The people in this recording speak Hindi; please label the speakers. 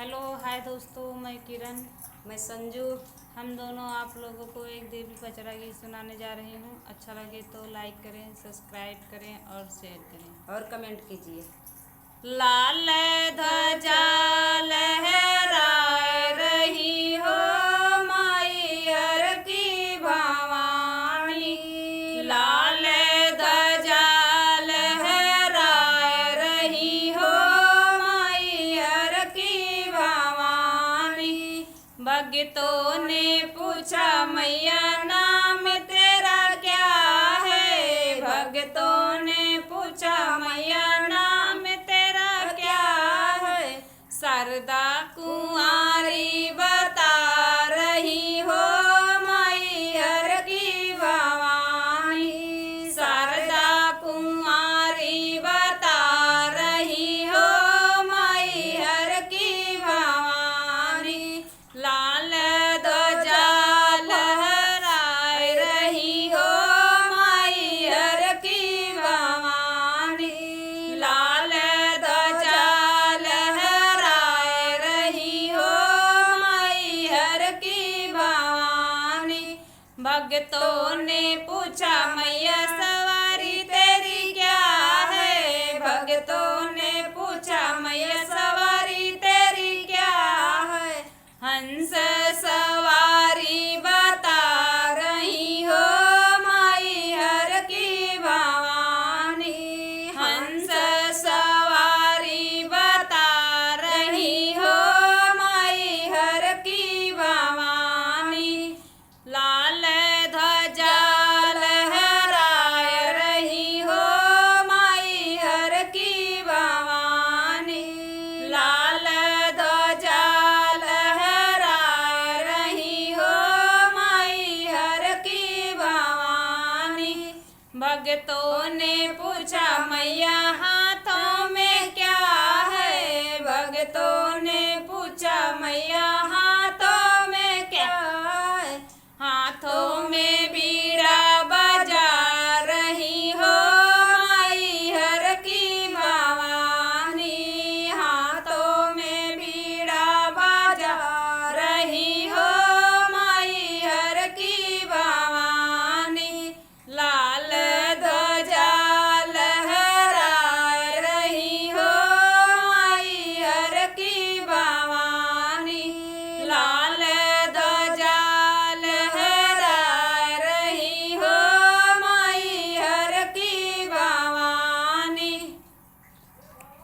Speaker 1: हेलो हाय दोस्तों, मैं किरण।
Speaker 2: मैं संजू।
Speaker 1: हम दोनों आप लोगों को एक देवी पचरा गीत सुनाने जा रही हूँ। अच्छा लगे तो लाइक करें, सब्सक्राइब करें और शेयर करें
Speaker 2: और कमेंट कीजिए।
Speaker 1: लाल ध्वजा लहराए रही हो मैयर की भवानी। लाल ध्वजा लहराए रही हो मैयर की भवानी। भक्तों ने पूछा मैया नाम तेरा क्या है। भक्तों ने पूछा मैया नाम तेरा क्या है। शारदा कुंवारी बता रही हो मैयर की भवानी। शारदा कुंवारी बता रही हो मैयर की भवानी। लाल ध्वजा लहराए रही हो मैयर की भवानी। लाल ध्वजा लहराए रही हो मैयर की भवानी। भक्तों ने पूछा मैया